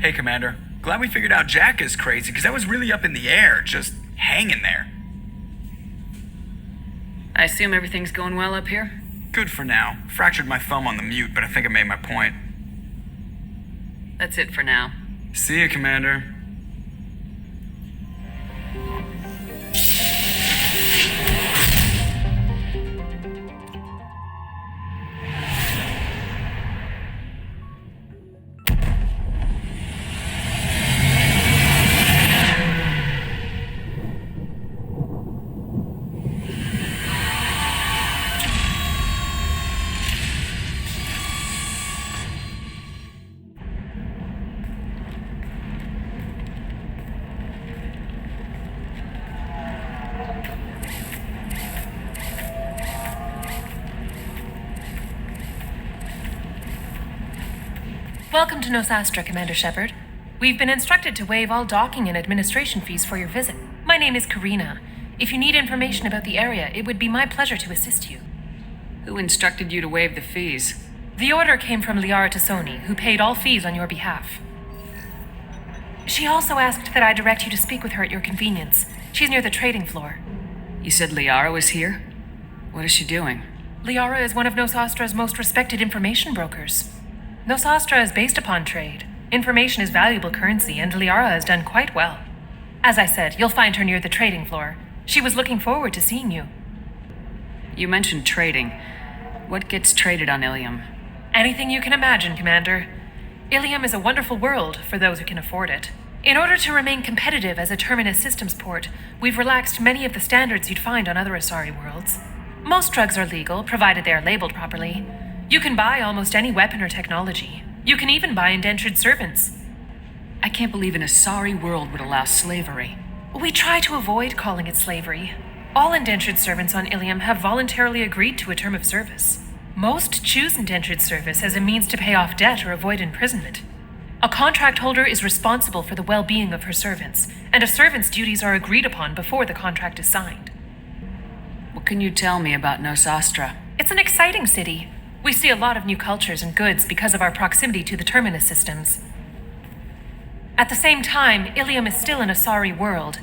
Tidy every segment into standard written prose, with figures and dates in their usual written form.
Hey, Commander. Glad we figured out Jack is crazy, because that was really up in the air, just hanging there. I assume everything's going well up here? Good for now. Fractured my thumb on the mute, but I think I made my point. That's it for now. See ya, Commander. Welcome to Nosastra, Commander Shepard. We've been instructed to waive all docking and administration fees for your visit. My name is Karina. If you need information about the area, it would be my pleasure to assist you. Who instructed you to waive the fees? The order came from Liara Tassoni, who paid all fees on your behalf. She also asked that I direct you to speak with her at your convenience. She's near the trading floor. You said Liara was here? What is she doing? Liara is one of Nosastra's most respected information brokers. Nosastra is based upon trade. Information is valuable currency, and Liara has done quite well. As I said, you'll find her near the trading floor. She was looking forward to seeing you. You mentioned trading. What gets traded on Illium? Anything you can imagine, Commander. Illium is a wonderful world for those who can afford it. In order to remain competitive as a Terminus systems port, we've relaxed many of the standards you'd find on other Asari worlds. Most drugs are legal, provided they are labeled properly. You can buy almost any weapon or technology. You can even buy indentured servants. I can't believe an Asari world would allow slavery. We try to avoid calling it slavery. All indentured servants on Illium have voluntarily agreed to a term of service. Most choose indentured service as a means to pay off debt or avoid imprisonment. A contract holder is responsible for the well-being of her servants, and a servant's duties are agreed upon before the contract is signed. What can you tell me about Nosastra? It's an exciting city. We see a lot of new cultures and goods because of our proximity to the Terminus systems. At the same time, Illium is still an Asari world.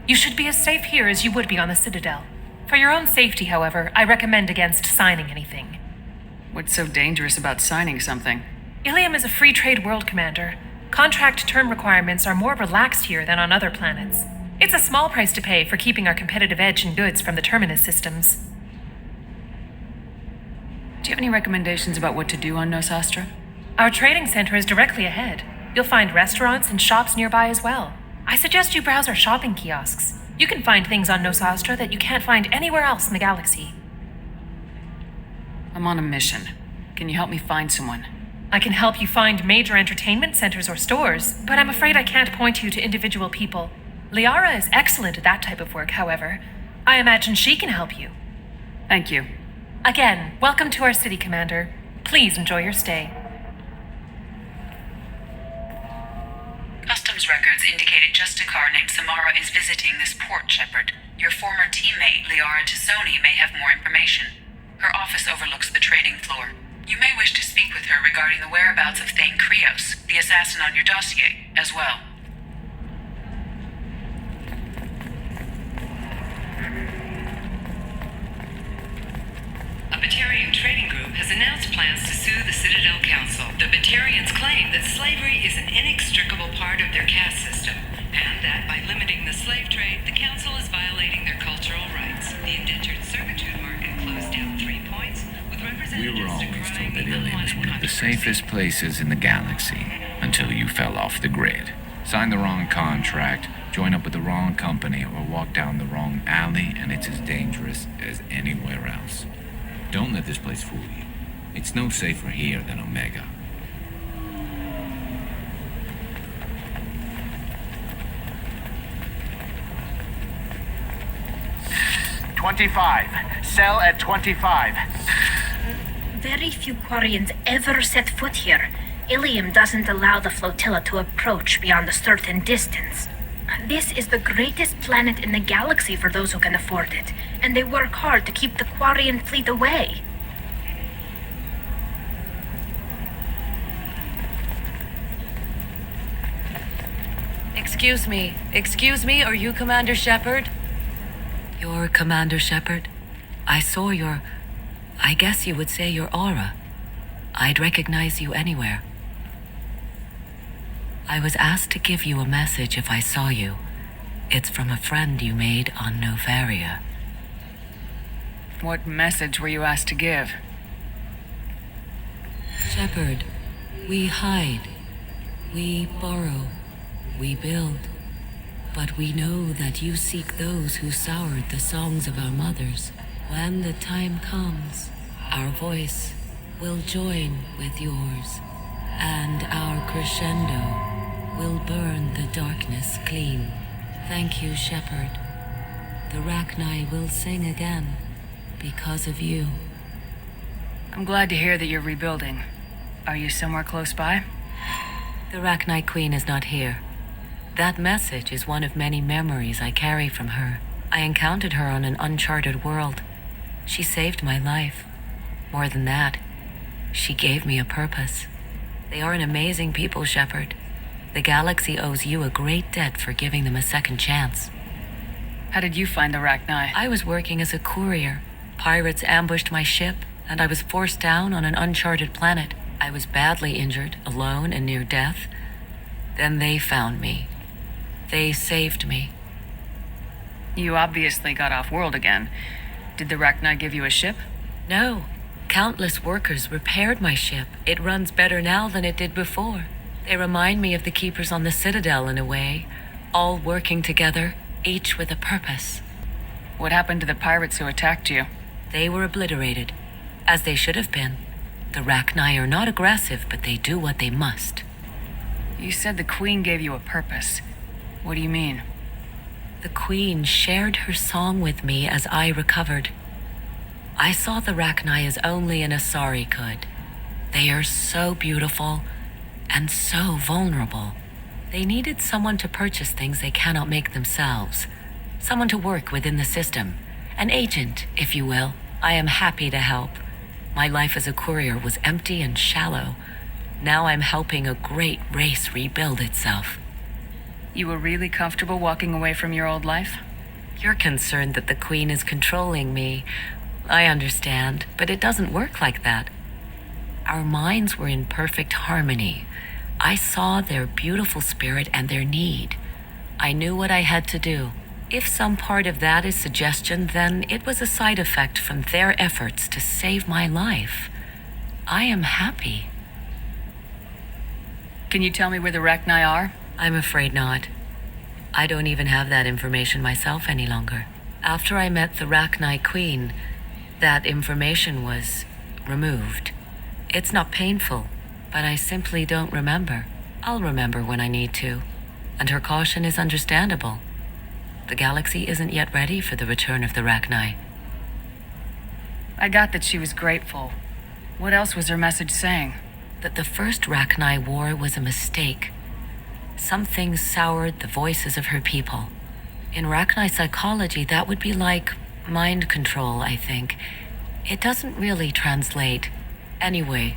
You should be as safe here as you would be on the Citadel. For your own safety, however, I recommend against signing anything. What's so dangerous about signing something? Illium is a free trade world, Commander. Contract term requirements are more relaxed here than on other planets. It's a small price to pay for keeping our competitive edge in goods from the Terminus systems. Do you have any recommendations about what to do on Nosastra? Our trading center is directly ahead. You'll find restaurants and shops nearby as well. I suggest you browse our shopping kiosks. You can find things on Nosastra that you can't find anywhere else in the galaxy. I'm on a mission. Can you help me find someone? I can help you find major entertainment centers or stores, but I'm afraid I can't point you to individual people. Liara is excellent at that type of work, however. I imagine she can help you. Thank you. Again, welcome to our city, Commander. Please enjoy your stay. Customs records indicated just a car named Samara is visiting this port, Shepard. Your former teammate, Liara Tassoni, may have more information. Her office overlooks the trading floor. You may wish to speak with her regarding the whereabouts of Thane Krios, the assassin on your dossier, as well. A Batarian trading group has announced plans to sue the Citadel Council. The Batarians claim that slavery is an inextricable part of their caste system, and that by limiting the slave trade, the Council is violating their cultural rights. The indentured servitude market closed down 3 points, with representatives We were always decrying told that the Illium is unwanted one of the controversy. safest places in the galaxy until you fell off the grid. Sign the wrong contract, join up with the wrong company, or walk down the wrong alley, and it's as dangerous as anywhere else. Don't let this place fool you. It's no safer here than Omega. $25. Sell at $25. Very few Quarians ever set foot here. Illium doesn't allow the flotilla to approach beyond a certain distance. This is the greatest planet in the galaxy for those who can afford it, and they work hard to keep the Quarian fleet away. Excuse me, are you Commander Shepard? You're Commander Shepard? I saw I guess you would say your aura. I'd recognize you anywhere. I was asked to give you a message if I saw you. It's from a friend you made on Novaria. What message were you asked to give? Shepard, we hide. We borrow. We build. But we know that you seek those who soured the songs of our mothers. When the time comes, our voice will join with yours, and our crescendo will burn the darkness clean. Thank you, Shepard. The Rachni will sing again because of you. I'm glad to hear that you're rebuilding. Are you somewhere close by? The Rachni Queen is not here. That message is one of many memories I carry from her. I encountered her on an uncharted world. She saved my life. More than that, she gave me a purpose. They are an amazing people, Shepard. The galaxy owes you a great debt for giving them a second chance. How did you find the Rachni? I was working as a courier. Pirates ambushed my ship, and I was forced down on an uncharted planet. I was badly injured, alone and near death. Then they found me. They saved me. You obviously got off-world again. Did the Rachni give you a ship? No. Countless workers repaired my ship. It runs better now than it did before. They remind me of the Keepers on the Citadel in a way, all working together, each with a purpose. What happened to the pirates who attacked you? They were obliterated, as they should have been. The Rachni are not aggressive, but they do what they must. You said the Queen gave you a purpose. What do you mean? The Queen shared her song with me as I recovered. I saw the Rachni as only an Asari could. They are so beautiful and so vulnerable. They needed someone to purchase things they cannot make themselves. Someone to work within the system. An agent, if you will. I am happy to help. My life as a courier was empty and shallow. Now I'm helping a great race rebuild itself. You were really comfortable walking away from your old life? You're concerned that the Queen is controlling me. I understand, but it doesn't work like that. Our minds were in perfect harmony. I saw their beautiful spirit and their need. I knew what I had to do. If some part of that is suggestion, then it was a side effect from their efforts to save my life. I am happy. Can you tell me where the Rachni are? I'm afraid not. I don't even have that information myself any longer. After I met the Rachni Queen, that information was removed. It's not painful, but I simply don't remember. I'll remember when I need to, and her caution is understandable. The galaxy isn't yet ready for the return of the Rachni. I got that she was grateful. What else was her message saying? That the first Rachni war was a mistake. Something soured the voices of her people. In Rachni psychology, that would be like mind control, I think. It doesn't really translate. Anyway,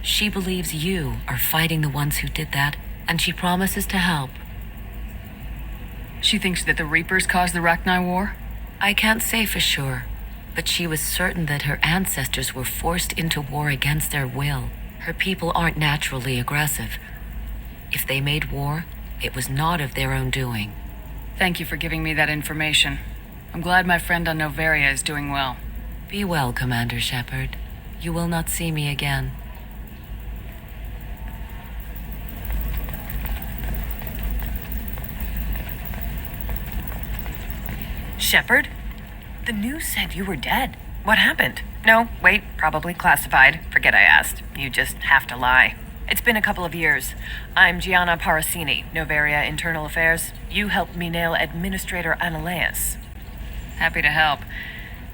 she believes you are fighting the ones who did that, and she promises to help. She thinks that the Reapers caused the Rachni War? I can't say for sure, but she was certain that her ancestors were forced into war against their will. Her people aren't naturally aggressive. If they made war, it was not of their own doing. Thank you for giving me that information. I'm glad my friend on Novaria is doing well. Be well, Commander Shepard. You will not see me again. Shepard? The news said you were dead. What happened? No, wait, probably classified. Forget I asked. You just have to lie. It's been a couple of years. I'm Gianna Parasini, Novaria Internal Affairs. You helped me nail Administrator Analeas. Happy to help.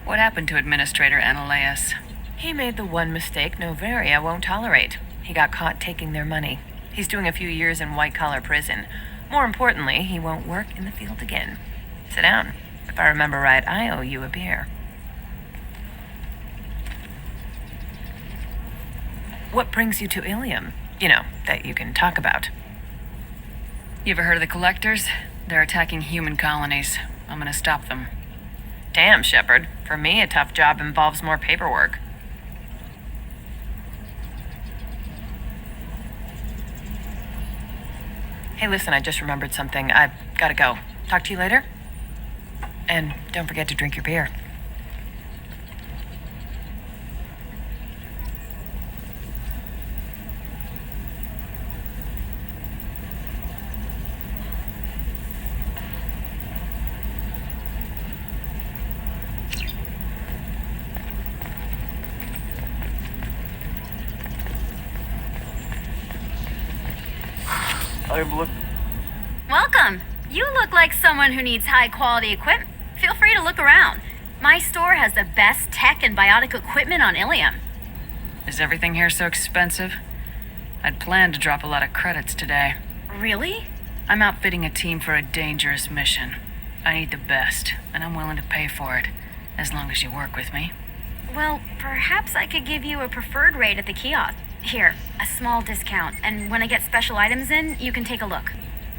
What happened to Administrator Analeas? He made the one mistake Novaria won't tolerate. He got caught taking their money. He's doing a few years in white-collar prison. More importantly, he won't work in the field again. Sit down. If I remember right, I owe you a beer. What brings you to Illium? You know, that you can talk about. You ever heard of the Collectors? They're attacking human colonies. I'm gonna stop them. Damn, Shepard. For me, a tough job involves more paperwork. Hey, listen, I just remembered something. I've gotta go. Talk to you later? And don't forget to drink your beer. Welcome. You look like someone who needs high quality equipment. Feel free to look around. My store has the best tech and biotic equipment on Illium. Is everything here so expensive? I'd planned to drop a lot of credits today. Really? I'm outfitting a team for a dangerous mission. I need the best, and I'm willing to pay for it, as long as you work with me. Well, perhaps I could give you a preferred rate at the kiosk. Here, a small discount, and when I get special items in, you can take a look.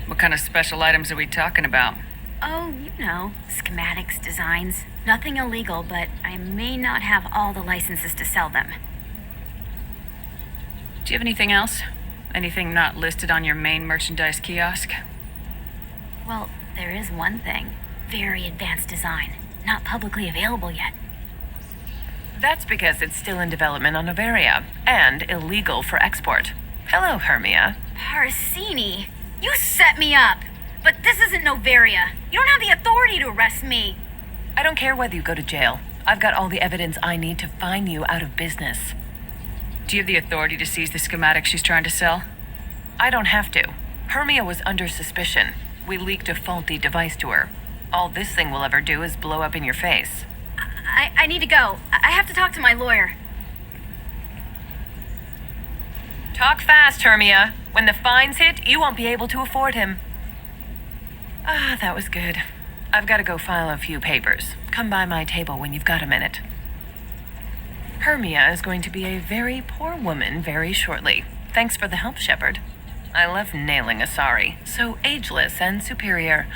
What kind of special items are we talking about? Oh, you know, schematics, designs. Nothing illegal, but I may not have all the licenses to sell them. Do you have anything else? Anything not listed on your main merchandise kiosk? Well, there is one thing. Very advanced design. Not publicly available yet. That's because it's still in development on Novaria, and illegal for export. Hello, Hermia. Parsini, you set me up! But this isn't Novaria. You don't have the authority to arrest me. I don't care whether you go to jail. I've got all the evidence I need to fine you out of business. Do you have the authority to seize the schematic she's trying to sell? I don't have to. Hermia was under suspicion. We leaked a faulty device to her. All this thing will ever do is blow up in your face. I need to go. I have to talk to my lawyer. Talk fast, Hermia. When the fines hit, you won't be able to afford him. Ah, that was good. I've got to go file a few papers. Come by my table when you've got a minute. Hermia is going to be a very poor woman very shortly. Thanks for the help, Shepard. I love nailing Asari. So ageless and superior.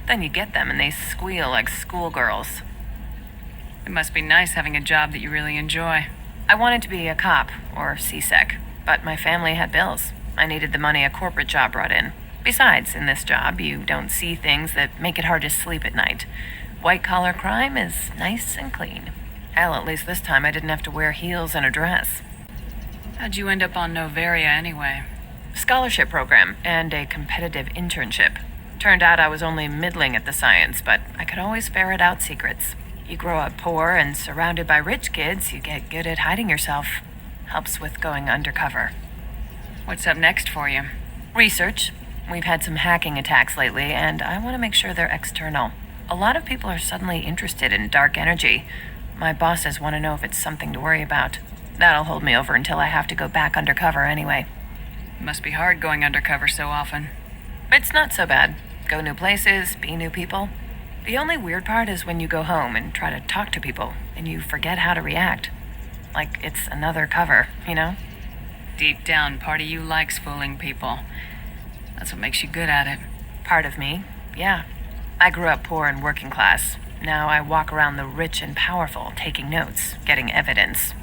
Then you get them and they squeal like schoolgirls. It must be nice having a job that you really enjoy. I wanted to be a cop, or CSEC, but my family had bills. I needed the money a corporate job brought in. Besides, in this job, you don't see things that make it hard to sleep at night. White-collar crime is nice and clean. Hell, at least this time I didn't have to wear heels and a dress. How'd you end up on Novaria anyway? Scholarship program and a competitive internship. Turned out I was only middling at the science, but I could always ferret out secrets. You grow up poor and surrounded by rich kids, you get good at hiding yourself. Helps with going undercover. What's up next for you? Research. We've had some hacking attacks lately, and I want to make sure they're external. A lot of people are suddenly interested in dark energy. My bosses want to know if it's something to worry about. That'll hold me over until I have to go back undercover anyway. Must be hard going undercover so often. It's not so bad. Go new places, be new people. The only weird part is when you go home and try to talk to people, and you forget how to react. Like it's another cover, you know? Deep down, part of you likes fooling people. That's what makes you good at it. Part of me, yeah. I grew up poor and working class. Now I walk around the rich and powerful, taking notes, getting evidence.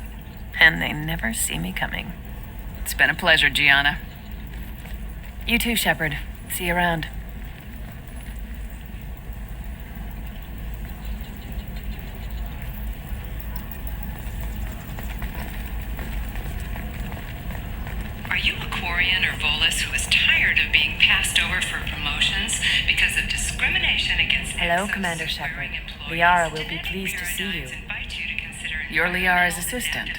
And they never see me coming. It's been a pleasure, Gianna. You too, Shepard. See you around. Are you a Quarian or Volus who is tired of being passed over for promotions because of discrimination against Hello, Commander Shepard. Liara will be pleased to see you. You're Liara's assistant.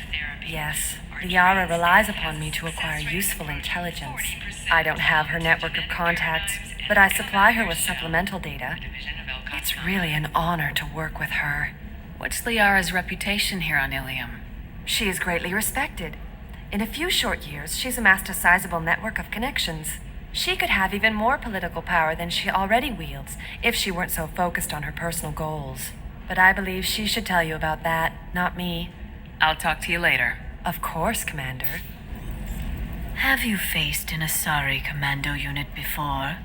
Yes, Liara relies upon me to acquire useful intelligence. I don't have her network of contacts, but I supply her with supplemental data. It's really an honor to work with her. What's Liara's reputation here on Illium? She is greatly respected. In a few short years, she's amassed a sizable network of connections. She could have even more political power than she already wields if she weren't so focused on her personal goals. But I believe she should tell you about that, not me. I'll talk to you later. Of course, Commander. Have you faced an Asari commando unit before?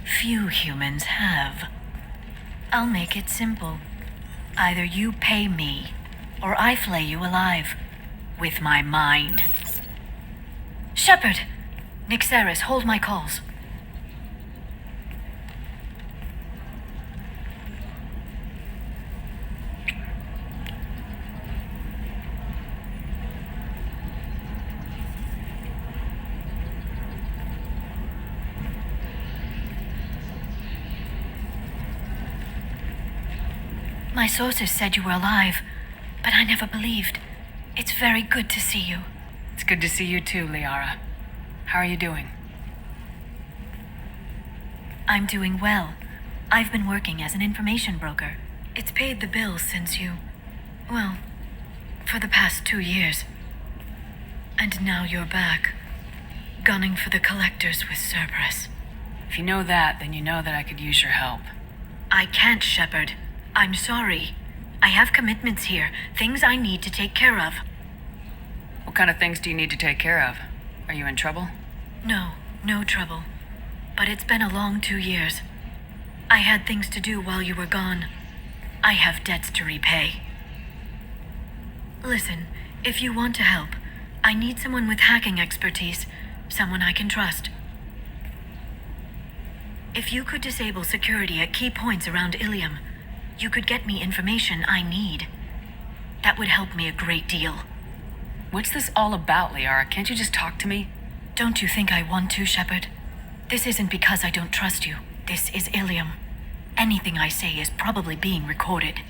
few humans have. I'll make it simple. Either you pay me, or I flay you alive. With my mind. Shepard! Nixeris, hold my calls. My sources said you were alive, but I never believed. It's very good to see you. It's good to see you too, Liara. How are you doing? I'm doing well. I've been working as an information broker. It's paid the bills since you... well, for the past 2 years. And now you're back, gunning for the collectors with Cerberus. If you know that, then you know that I could use your help. I can't, Shepard. I'm sorry. I have commitments here, things I need to take care of. What kind of things do you need to take care of? Are you in trouble? No trouble. But it's been a long 2 years. I had things to do while you were gone. I have debts to repay. Listen, if you want to help, I need someone with hacking expertise, someone I can trust. If you could disable security at key points around Illium, you could get me information I need. That would help me a great deal. What's this all about, Liara? Can't you just talk to me? Don't you think I want to, Shepard? This isn't because I don't trust you. This is Illium. Anything I say is probably being recorded.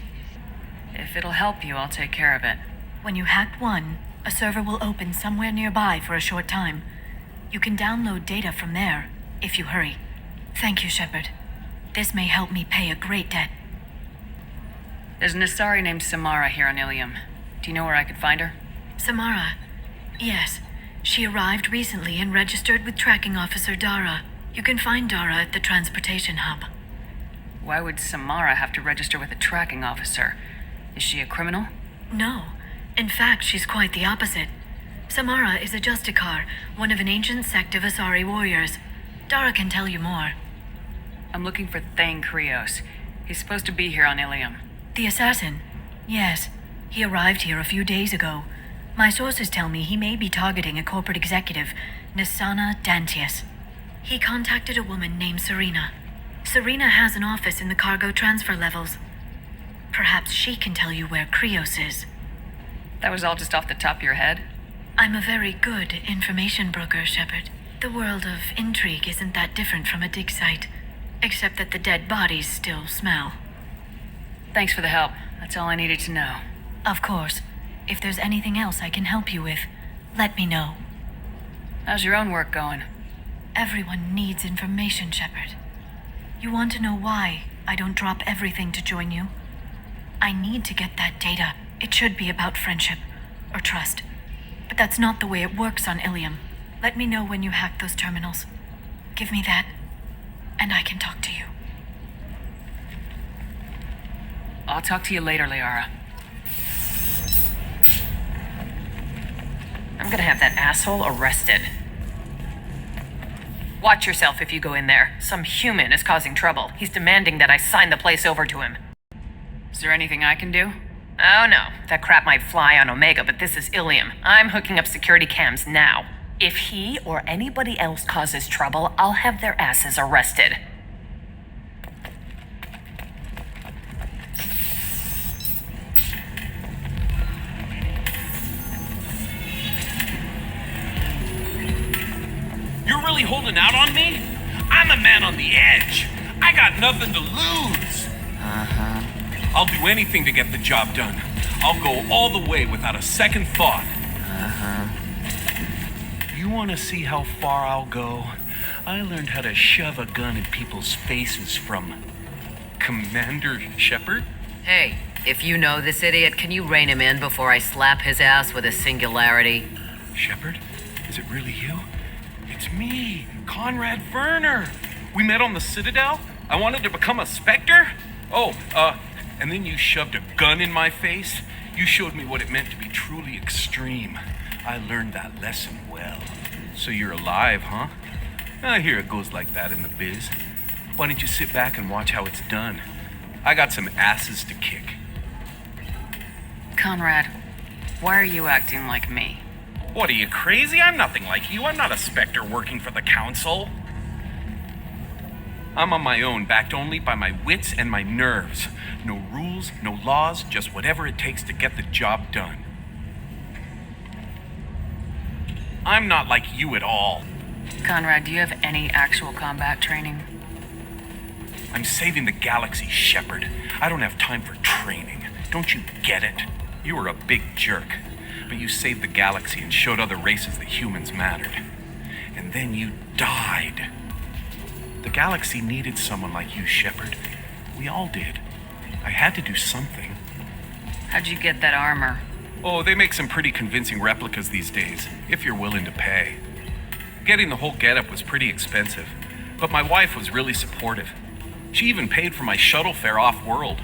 If it'll help you, I'll take care of it. When you hack one, a server will open somewhere nearby for a short time. You can download data from there, if you hurry. Thank you, Shepard. This may help me pay a great debt. There's an Asari named Samara here on Illium. Do you know where I could find her? Samara? Yes. She arrived recently and registered with Tracking Officer Dara. You can find Dara at the transportation hub. Why would Samara have to register with a tracking officer? Is she a criminal? No. In fact, she's quite the opposite. Samara is a Justicar, one of an ancient sect of Asari warriors. Dara can tell you more. I'm looking for Thane Krios. He's supposed to be here on Illium. The assassin? Yes. He arrived here a few days ago. My sources tell me he may be targeting a corporate executive, Nisana Dantius. He contacted a woman named Serena. Serena has an office in the cargo transfer levels. Perhaps she can tell you where Krios is. That was all just off the top of your head? I'm a very good information broker, Shepard. The world of intrigue isn't that different from a dig site, except that the dead bodies still smell. Thanks for the help. That's all I needed to know. Of course. If there's anything else I can help you with, let me know. How's your own work going? Everyone needs information, Shepard. You want to know why I don't drop everything to join you? I need to get that data. It should be about friendship or trust. But that's not the way it works on Illium. Let me know when you hack those terminals. Give me that, and I can talk to you. I'll talk to you later, Liara. I'm gonna have that asshole arrested. Watch yourself if you go in there. Some human is causing trouble. He's demanding that I sign the place over to him. Is there anything I can do? Oh no, that crap might fly on Omega, but this is Illium. I'm hooking up security cams now. If he or anybody else causes trouble, I'll have their asses arrested. You're really holding out on me? I'm a man on the edge. I got nothing to lose. I'll do anything to get the job done. I'll go all the way without a second thought. You want to see how far I'll go? I learned how to shove a gun in people's faces from Commander Shepard. Hey, if you know this idiot, can you rein him in before I slap his ass with a singularity? Shepard? Is it really you? It's me, Conrad Werner. We met on the Citadel. I wanted to become a Spectre. And then you shoved a gun in my face. You showed me what it meant to be truly extreme. I learned that lesson well. So you're alive, huh? I hear it goes like that in the biz. Why don't you sit back and watch how it's done? I got some asses to kick. Conrad, why are you acting like me? What, are you crazy? I'm nothing like you. I'm not a specter working for the council. I'm on my own, backed only by my wits and my nerves. No rules, no laws, just whatever it takes to get the job done. I'm not like you at all. Conrad, do you have any actual combat training? I'm saving the galaxy, Shepard. I don't have time for training. Don't you get it? You were a big jerk, but you saved the galaxy and showed other races that humans mattered. And then you died. The galaxy needed someone like you, Shepard. We all did. I had to do something. How'd you get that armor? Oh, they make some pretty convincing replicas these days, if you're willing to pay. Getting the whole getup was pretty expensive, but my wife was really supportive. She even paid for my shuttle fare off-world.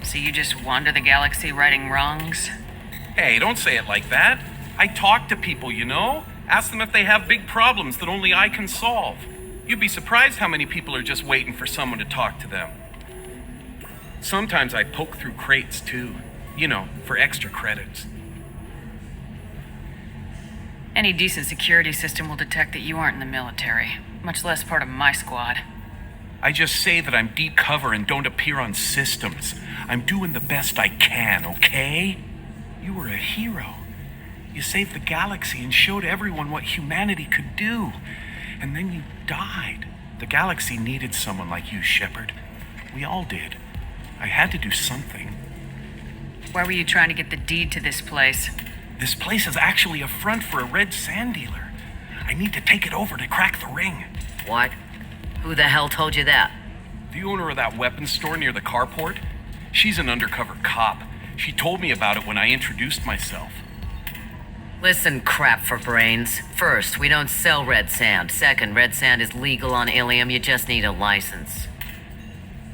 So you just wander the galaxy righting wrongs? Hey, don't say it like that. I talk to people, you know? Ask them if they have big problems that only I can solve. You'd be surprised how many people are just waiting for someone to talk to them. Sometimes I poke through crates, too. You know, for extra credits. Any decent security system will detect that you aren't in the military, much less part of my squad. I just say that I'm deep cover and don't appear on systems. I'm doing the best I can, okay? You were a hero. You saved the galaxy and showed everyone what humanity could do. And then you died. The galaxy needed someone like you, Shepard. We all did. I had to do something. Why were you trying to get the deed to this place? This place is actually a front for a red sand dealer. I need to take it over to crack the ring. What? Who the hell told you that? The owner of that weapons store near the carport. She's an undercover cop. She told me about it when I introduced myself. Listen, crap for brains. First, we don't sell red sand. Second, red sand is legal on Illium. You just need a license.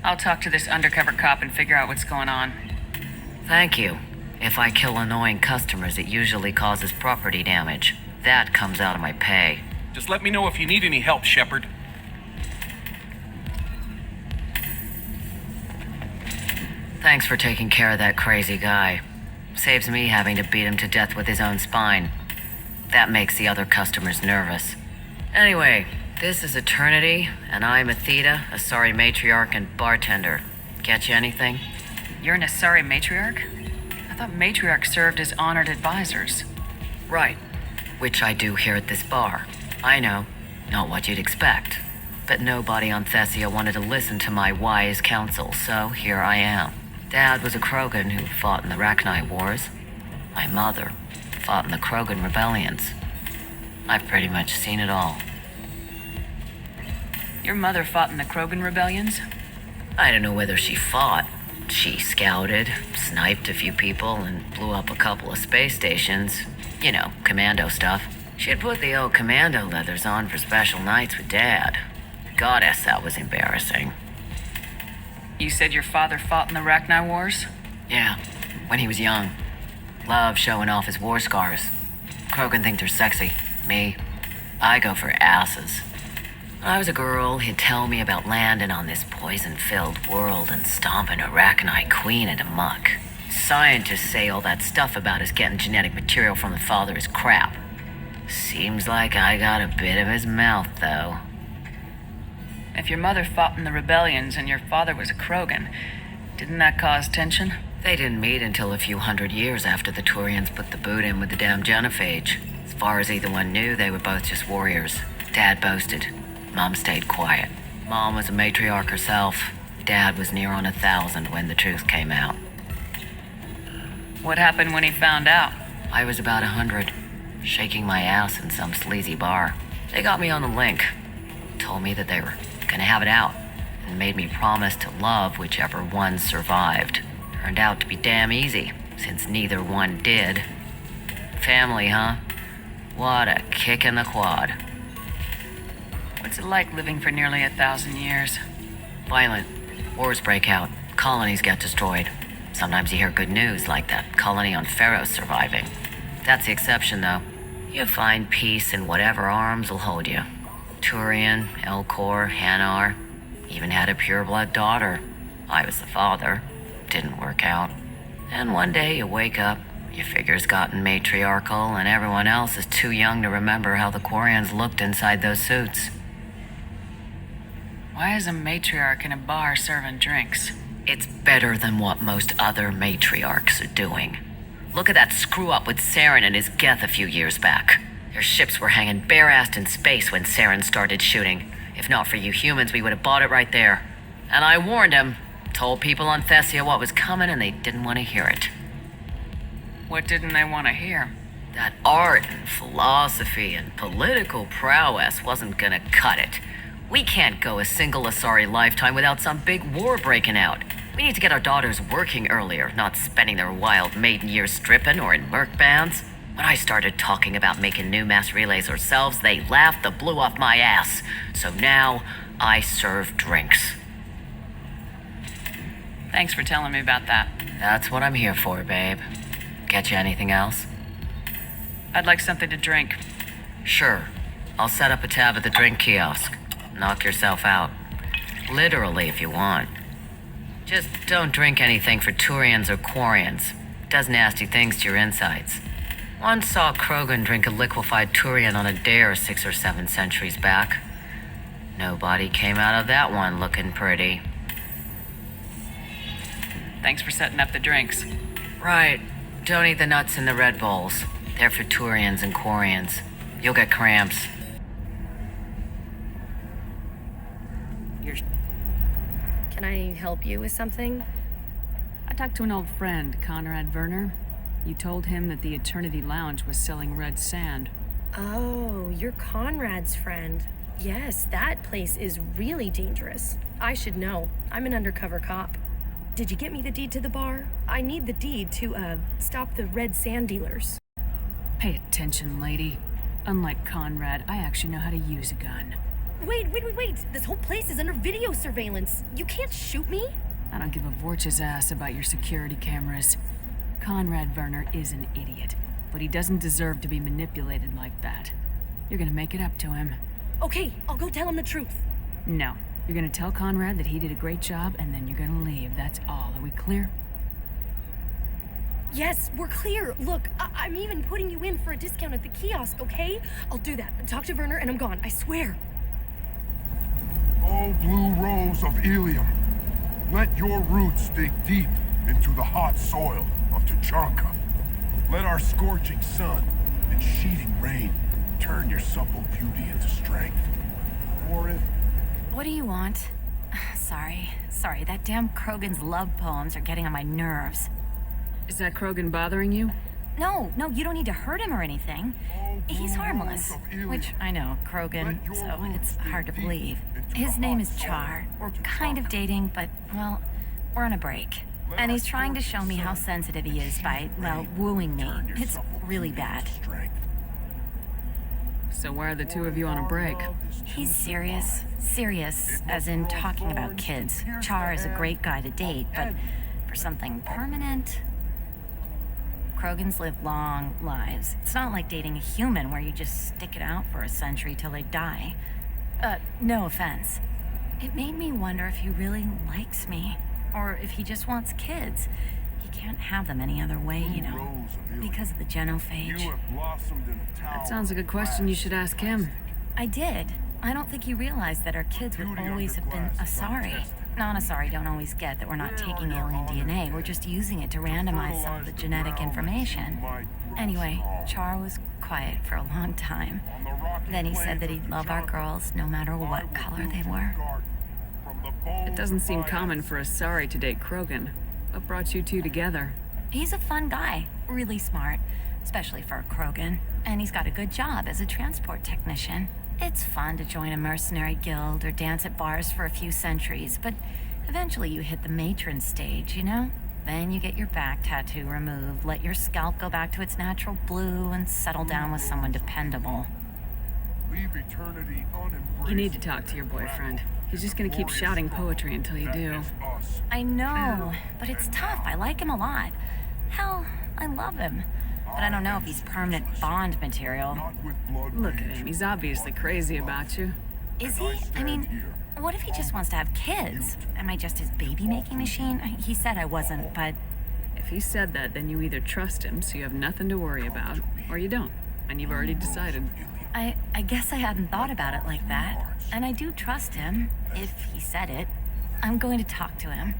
I'll talk to this undercover cop and figure out what's going on. Thank you. If I kill annoying customers, it usually causes property damage. That comes out of my pay. Just let me know if you need any help, Shepard. Thanks for taking care of that crazy guy. Saves me having to beat him to death with his own spine. That makes the other customers nervous. Anyway, this is Eternity, and I'm Athena, Asari matriarch and bartender. Catch anything? You're an Asari matriarch? I thought matriarchs served as honored advisors. Right. Which I do here at this bar. I know, not what you'd expect. But nobody on Thessia wanted to listen to my wise counsel, so here I am. Dad was a Krogan who fought in the Rachni Wars. My mother fought in the Krogan rebellions. I've pretty much seen it all. Your mother fought in the Krogan rebellions? I don't know whether she fought. She scouted, sniped a few people, and blew up a couple of space stations. You know, commando stuff. She'd put the old commando leathers on for special nights with Dad. Goddess, that was embarrassing. You said your father fought in the Rachni Wars? Yeah, when he was young. Loved showing off his war scars. Krogan think they're sexy. Me, I go for asses. When I was a girl, he'd tell me about landing on this poison-filled world and stomping a Rachni queen into muck. Scientists say all that stuff about us getting genetic material from the father is crap. Seems like I got a bit of his mouth, though. If your mother fought in the rebellions and your father was a Krogan, didn't that cause tension? They didn't meet until a few hundred years after the Turians put the boot in with the damn genophage. As far as either one knew, they were both just warriors. Dad boasted. Mom stayed quiet. Mom was a matriarch herself. Dad was near on 1,000 when the truth came out. What happened when he found out? I was about 100, shaking my ass in some sleazy bar. They got me on the link. Told me that they were gonna have it out, and made me promise to love whichever one survived. Turned out to be damn easy, since neither one did. Family, huh? What a kick in the quad. What's it like living for nearly 1,000 years? Violent. Wars break out. Colonies get destroyed. Sometimes you hear good news, like that colony on Pharaoh surviving. That's the exception, though. You find peace in whatever arms will hold you. Turian, Elcor, Hanar. Even had a pureblood daughter. I was the father. Didn't work out. And one day you wake up, your figure's gotten matriarchal, and everyone else is too young to remember how the Quarians looked inside those suits. Why is a matriarch in a bar serving drinks? It's better than what most other matriarchs are doing. Look at that screw-up with Saren and his Geth a few years back. Their ships were hanging bare-assed in space when Saren started shooting. If not for you humans, we would have bought it right there. And I warned him. Told people on Thessia what was coming, and they didn't want to hear it. What didn't they want to hear? That art and philosophy and political prowess wasn't gonna cut it. We can't go a single Asari lifetime without some big war breaking out. We need to get our daughters working earlier, not spending their wild maiden years stripping or in merc bands. When I started talking about making new mass relays ourselves, they laughed the blue off my ass. So now, I serve drinks. Thanks for telling me about that. That's what I'm here for, babe. Get you anything else? I'd like something to drink. Sure. I'll set up a tab at the drink kiosk. Knock yourself out. Literally, if you want. Just don't drink anything for Turians or Quarians. It does nasty things to your insides. Once saw Krogan drink a liquefied Turian on a dare 6 or 7 centuries back. Nobody came out of that one looking pretty. Thanks for setting up the drinks. Right. Don't eat the nuts in the Red Bulls. They're for Turians and Quarians. You'll get cramps. Can I help you with something? I talked to an old friend, Conrad Werner. You told him that the Eternity Lounge was selling red sand. Oh, you're Conrad's friend. Yes, that place is really dangerous. I should know. I'm an undercover cop. Did you get me the deed to the bar? I need the deed to, stop the red sand dealers. Pay attention, lady. Unlike Conrad, I actually know how to use a gun. Wait. This whole place is under video surveillance. You can't shoot me? I don't give a Vorch's ass about your security cameras. Conrad Werner is an idiot, but he doesn't deserve to be manipulated like that. You're gonna make it up to him. Okay, I'll go tell him the truth. No. You're gonna tell Conrad that he did a great job, and then you're gonna leave. That's all. Are we clear? Yes, we're clear. Look, I'm even putting you in for a discount at the kiosk, okay? I'll do that. Talk to Werner and I'm gone, I swear. Oh, blue rose of Illium, let your roots dig deep into the hot soil of Tuchanka. Let our scorching sun and sheeting rain turn your supple beauty into strength. Or if... What do you want? Sorry, that damn Krogan's love poems are getting on my nerves. Is that Krogan bothering you? No, you don't need to hurt him or anything. He's harmless. Which, I know, Krogan, so it's hard to believe. His name is Char. We're kind of dating, but, well, we're on a break. And he's trying to show me how sensitive he is by, well, wooing me. It's really bad. So why are the two of you on a break? He's serious. Serious, as in talking about kids. Char is a great guy to date, but for something permanent... Krogans live long lives. It's not like dating a human where you just stick it out for a century till they die. No offense. It made me wonder if he really likes me, or if he just wants kids. He can't have them any other way, you know, because of the genophage. That sounds like a question you should ask him. I did. I don't think he realized that our kids would always have been Asari. Non-Asari don't always get that we're not taking alien DNA, we're just using it to randomize some of the genetic information. Anyway, Char was quiet for a long time. Then he said that he'd love our girls no matter what color they were. It doesn't seem common for Asari to date Krogan. What brought you two together? He's a fun guy, really smart, especially for a Krogan. And he's got a good job as a transport technician. It's fun to join a mercenary guild or dance at bars for a few centuries, but eventually you hit the matron stage, you know? Then you get your back tattoo removed, let your scalp go back to its natural blue, and settle down with someone dependable. You need to talk to your boyfriend. He's just gonna keep shouting poetry until you do. I know, but it's tough. I like him a lot. Hell, I love him. But I don't know if he's permanent Bond material. Look at him. He's obviously crazy about you. Is he? I mean, what if he just wants to have kids? Am I just his baby-making machine? He said I wasn't, but... If he said that, then you either trust him, so you have nothing to worry about, or you don't, and you've already decided. I guess I hadn't thought about it like that. And I do trust him, if he said it. I'm going to talk to him.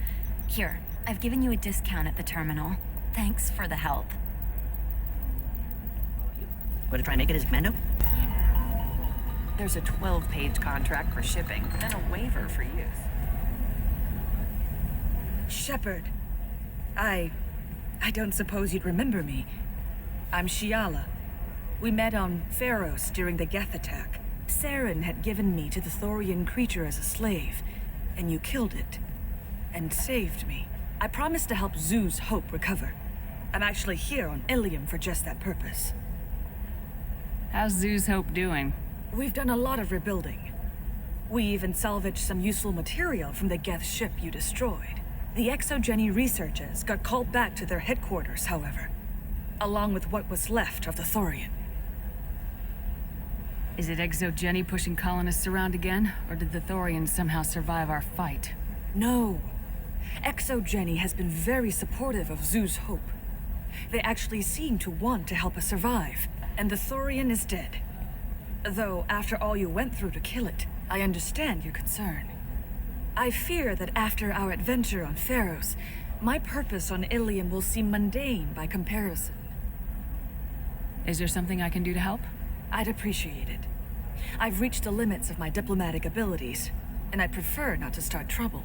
Here, I've given you a discount at the terminal. Thanks for the help. Want to try making his commando? There's a 12-page contract for shipping, and a waiver for use. Shepard. I don't suppose you'd remember me. I'm Shiala. We met on Pharos during the Geth attack. Saren had given me to the Thorian creature as a slave, and you killed it. And saved me. I promised to help Zeus Hope recover. I'm actually here on Illium for just that purpose. How's Zeus Hope doing? We've done a lot of rebuilding. We even salvaged some useful material from the Geth ship you destroyed. The Exogeny researchers got called back to their headquarters, however, along with what was left of the Thorian. Is it Exogeny pushing colonists around again, or did the Thorians somehow survive our fight? No. Exogeny has been very supportive of Zeus Hope. They actually seem to want to help us survive, and the Thorian is dead. Though, after all you went through to kill it, I understand your concern. I fear that after our adventure on Pharos, my purpose on Illium will seem mundane by comparison. Is there something I can do to help? I'd appreciate it. I've reached the limits of my diplomatic abilities, and I prefer not to start trouble.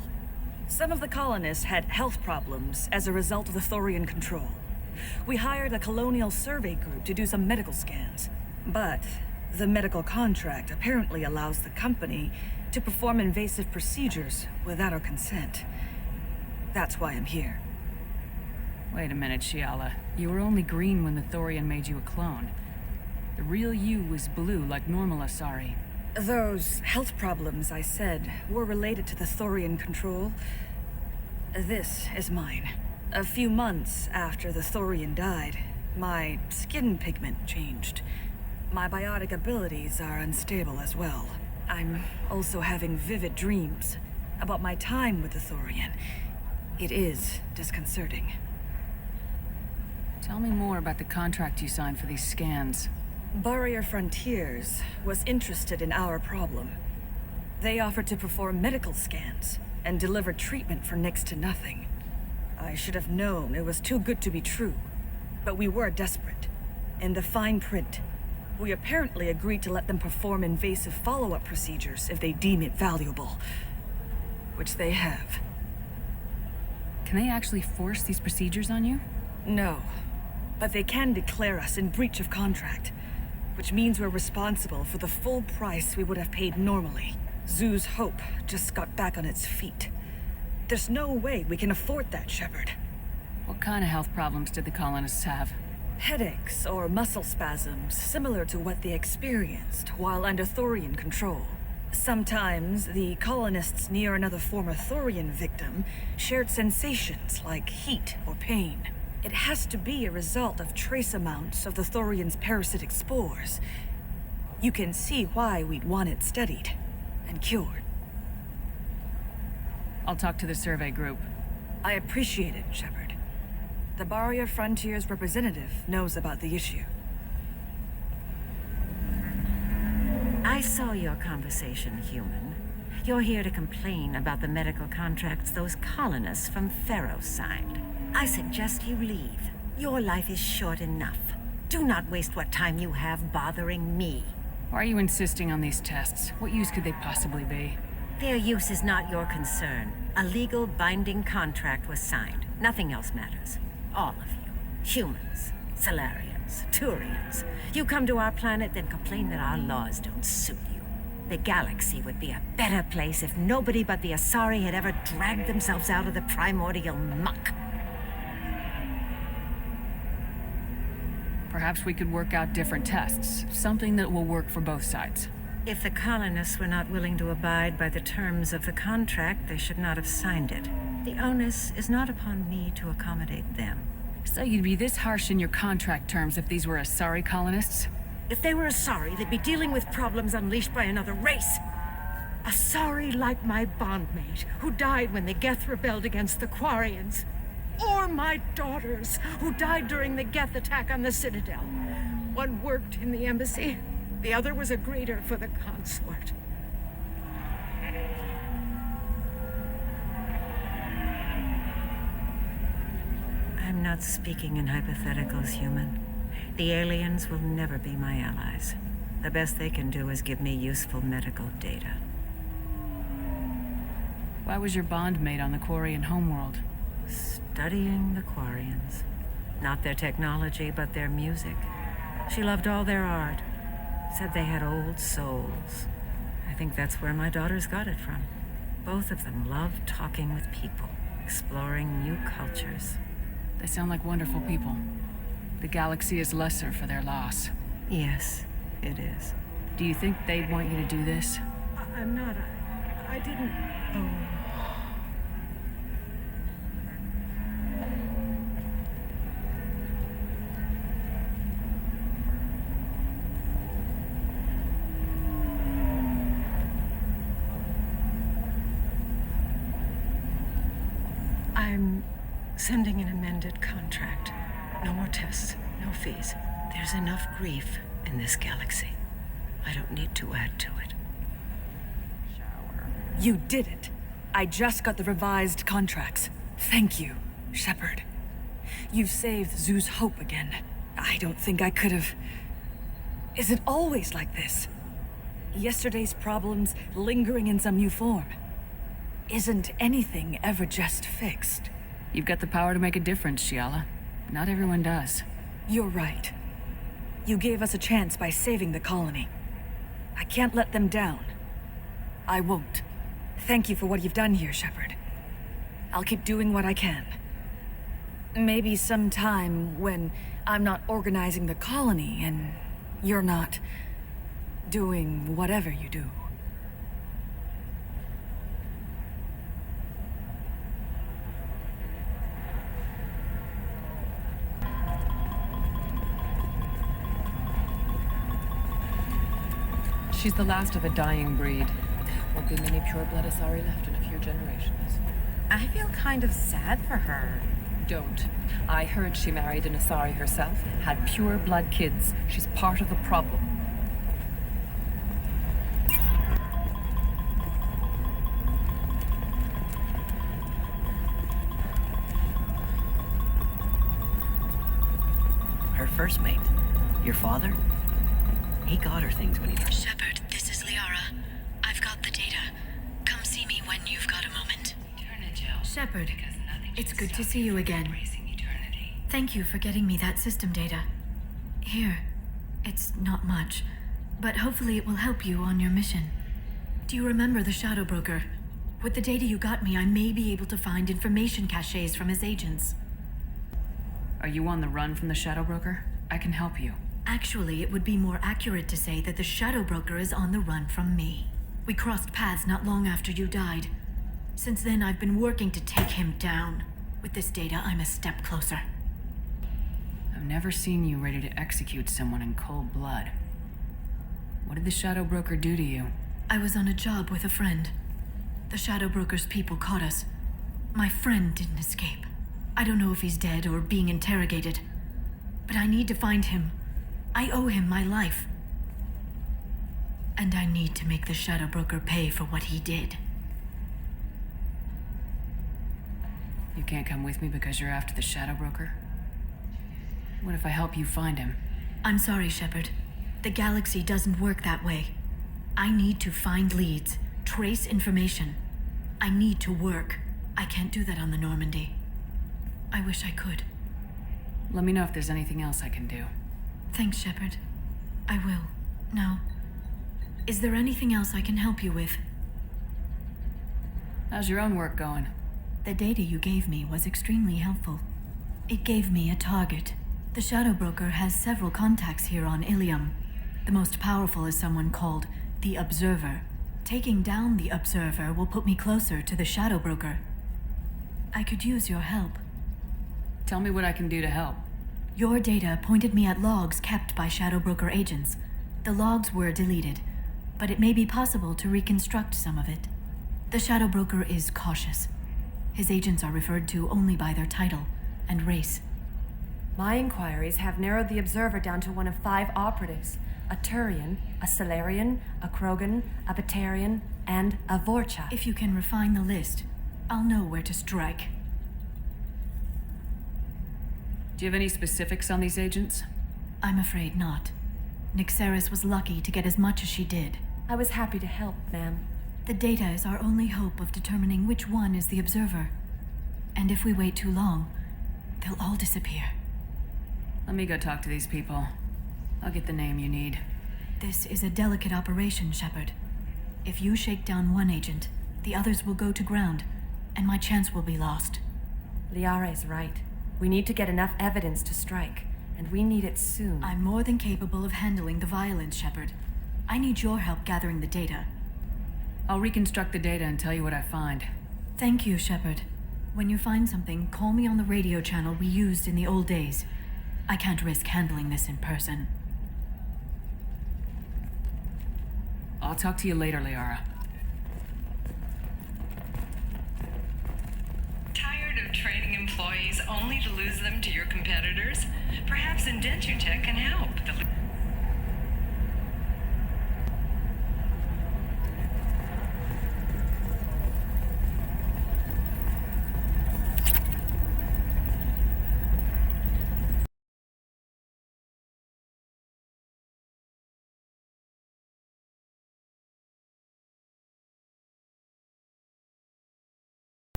Some of the colonists had health problems as a result of the Thorian control. We hired a colonial survey group to do some medical scans, but the medical contract apparently allows the company to perform invasive procedures without our consent. That's why I'm here. Wait a minute, Shiala. You were only green when the Thorian made you a clone. The real you was blue like normal Asari. Those health problems I said were related to the Thorian control. This is mine. A few months after the Thorian died, my skin pigment changed. My biotic abilities are unstable as well. I'm also having vivid dreams about my time with the Thorian. It is disconcerting. Tell me more about the contract you signed for these scans. Barrier Frontiers was interested in our problem. They offered to perform medical scans and deliver treatment for next to nothing. I should have known it was too good to be true, but we were desperate. In the fine print, we apparently agreed to let them perform invasive follow-up procedures if they deem it valuable. Which they have. Can they actually force these procedures on you? No, but they can declare us in breach of contract, which means we're responsible for the full price we would have paid normally. Zeus Hope just got back on its feet. There's no way we can afford that, Shepard. What kind of health problems did the colonists have? Headaches or muscle spasms similar to what they experienced while under Thorian control. Sometimes the colonists near another former Thorian victim shared sensations like heat or pain. It has to be a result of trace amounts of the Thorian's parasitic spores. You can see why we'd want it studied and cured. I'll talk to the survey group. I appreciate it, Shepard. The Barrier Frontiers representative knows about the issue. I saw your conversation, human. You're here to complain about the medical contracts those colonists from Pharos signed. I suggest you leave. Your life is short enough. Do not waste what time you have bothering me. Why are you insisting on these tests? What use could they possibly be? Their use is not your concern. A legal binding contract was signed. Nothing else matters. All of you. Humans, Solarians, Turians. You come to our planet, then complain that our laws don't suit you. The galaxy would be a better place if nobody but the Asari had ever dragged themselves out of the primordial muck. Perhaps we could work out different tests. Something that will work for both sides. If the colonists were not willing to abide by the terms of the contract, they should not have signed it. The onus is not upon me to accommodate them. So you'd be this harsh in your contract terms if these were Asari colonists? If they were Asari, they'd be dealing with problems unleashed by another race. Asari like my bondmate, who died when the Geth rebelled against the Quarians. Or my daughters, who died during the Geth attack on the Citadel. One worked in the embassy, the other was a greeter for the consort. I'm not speaking in hypotheticals, human. The aliens will never be my allies. The best they can do is give me useful medical data. Why was your bondmate on the Quarian homeworld? Studying the Quarians. Not their technology, but their music. She loved all their art. Said they had old souls. I think that's where my daughters got it from. Both of them loved talking with people, exploring new cultures. They sound like wonderful people. The galaxy is lesser for their loss. Yes, it is. Do you think they'd want you to do this? I'm not. I didn't. Oh. I'm sending an amended contract. No more tests, no fees. There's enough grief in this galaxy. I don't need to add to it. You did it. I just got the revised contracts. Thank you, Shepard. You've saved Zoo's hope again. I don't think I could have... Is it always like this? Yesterday's problems lingering in some new form? Isn't anything ever just fixed? You've got the power to make a difference, Shiala. Not everyone does. You're right. You gave us a chance by saving the colony. I can't let them down. I won't. Thank you for what you've done here, Shepard. I'll keep doing what I can. Maybe sometime when I'm not organizing the colony and you're not doing whatever you do. She's the last of a dying breed. Won't be many pure-blood Asari left in a few generations. I feel kind of sad for her. Don't. I heard she married an Asari herself, had pure-blood kids. She's part of the problem. Her first mate? Your father? He got her things when he... Shepard, this is Liara. I've got the data. Come see me when you've got a moment. Shepard, it's good to see you again. Thank you for getting me that system data. Here, it's not much, but hopefully it will help you on your mission. Do you remember the Shadow Broker? With the data you got me, I may be able to find information caches from his agents. Are you on the run from the Shadow Broker? I can help you. Actually, it would be more accurate to say that the Shadow Broker is on the run from me. We crossed paths not long after you died. Since then, I've been working to take him down. With this data, I'm a step closer. I've never seen you ready to execute someone in cold blood. What did the Shadow Broker do to you? I was on a job with a friend. The Shadow Broker's people caught us. My friend didn't escape. I don't know if he's dead or being interrogated. But I need to find him. I owe him my life. And I need to make the Shadow Broker pay for what he did. You can't come with me because you're after the Shadow Broker? What if I help you find him? I'm sorry, Shepard. The galaxy doesn't work that way. I need to find leads, trace information. I need to work. I can't do that on the Normandy. I wish I could. Let me know if there's anything else I can do. Thanks, Shepard. I will. Now, is there anything else I can help you with? How's your own work going? The data you gave me was extremely helpful. It gave me a target. The Shadow Broker has several contacts here on Illium. The most powerful is someone called the Observer. Taking down the Observer will put me closer to the Shadow Broker. I could use your help. Tell me what I can do to help. Your data pointed me at logs kept by Shadow Broker agents. The logs were deleted. but it may be possible to reconstruct some of it. The Shadow Broker is cautious. His agents are referred to only by their title and race. My inquiries have narrowed the Observer down to one of 5 operatives: a Turian, a Solarian, a Krogan, a Batarian, and a Vorcha. If you can refine the list, I'll know where to strike. Do you have any specifics on these agents? I'm afraid not. Nyxeris was lucky to get as much as she did. I was happy to help, ma'am. The data is our only hope of determining which one is the Observer. And if we wait too long, they'll all disappear. Let me go talk to these people. I'll get the name you need. This is a delicate operation, Shepard. If you shake down one agent, the others will go to ground, and my chance will be lost. Liara is right. We need to get enough evidence to strike, and we need it soon. I'm more than capable of handling the violence, Shepard. I need your help gathering the data. I'll reconstruct the data and tell you what I find. Thank you, Shepard. When you find something, call me on the radio channel we used in the old days. I can't risk handling this in person. I'll talk to you later, Liara. Tired of training employees only to lose them to your competitors? Perhaps Indentutech can help.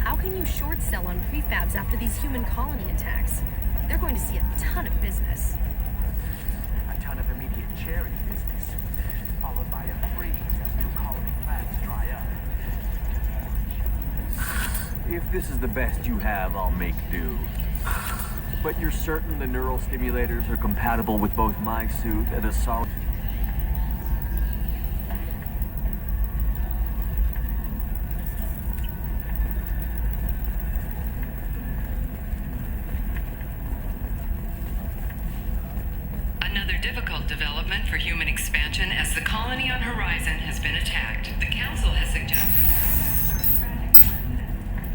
How can you short sell on prefabs after these human colony attacks? They're going to see a ton of business. A ton of immediate charity business, followed by a freeze as new colony plans dry up. If this is the best you have, I'll make do. But you're certain the neural stimulators are compatible with both my suit and a solid... Another difficult development for human expansion as the colony on Horizon has been attacked. The Council has suggested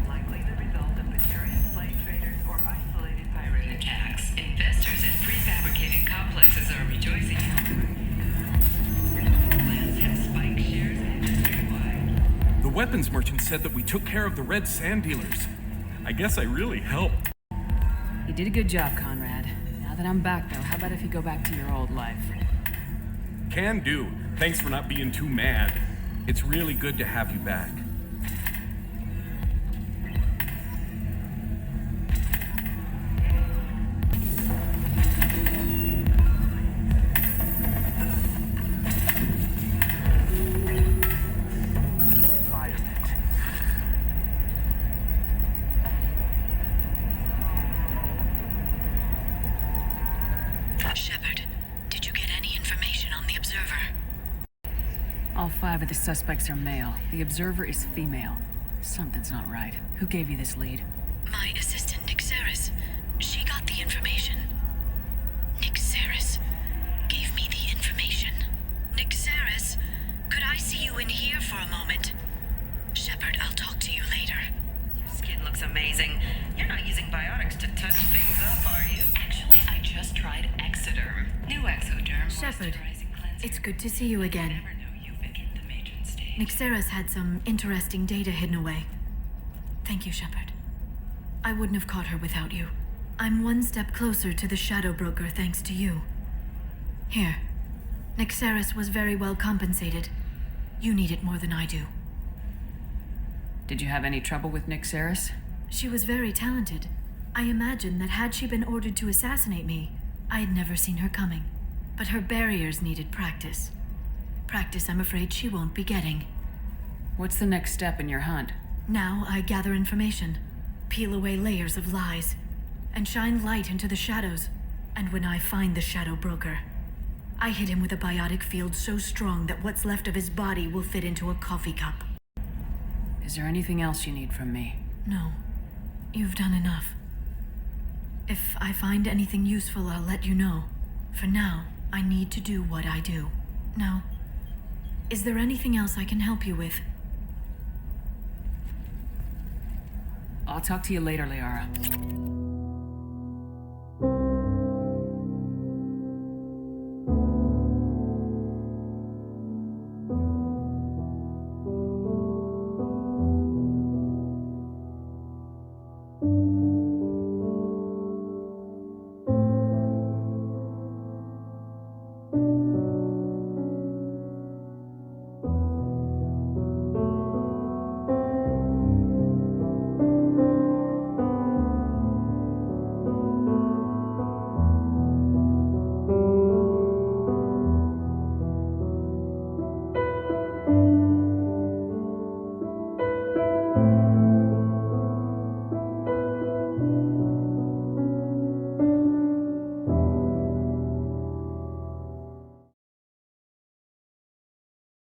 likely the result of Batarian slave traders or isolated pirate attacks. Investors in prefabricated complexes are rejoicing. Plans have spiked shares industry-wide. The weapons merchant said that we took care of the red sand dealers. I guess I really helped. You did a good job, Conrad. Now that I'm back, though, how about if you go back to your old life? Can do. Thanks for not being too mad. It's really good to have you back. Shepard, did you get any information on the Observer? All 5 of the suspects are male. The Observer is female. Something's not right. Who gave you this lead? My assistant, Nyxeris. She got the information. Nyxeris gave me the information. Nyxeris, could I see you in here for a moment? Shepard, I'll talk to you later. Your skin looks amazing. You're not using biotics to touch things up, are you? Actually, I just tried Exoderm. New Exoderm. Shepard, it's good to see you again. Nyxeris had some interesting data hidden away. Thank you, Shepard. I wouldn't have caught her without you. I'm one step closer to the Shadow Broker thanks to you. Here. Nyxeris was very well compensated. You need it more than I do. Did you have any trouble with Nyxeris? She was very talented. I imagine that had she been ordered to assassinate me, I had never seen her coming. But her barriers needed practice. Practice I'm afraid she won't be getting. What's the next step in your hunt? Now I gather information, peel away layers of lies, and shine light into the shadows. And when I find the Shadow Broker, I hit him with a biotic field so strong that what's left of his body will fit into a coffee cup. Is there anything else you need from me? No. You've done enough. If I find anything useful, I'll let you know. For now, I need to do what I do. Now, is there anything else I can help you with? I'll talk to you later, Liara.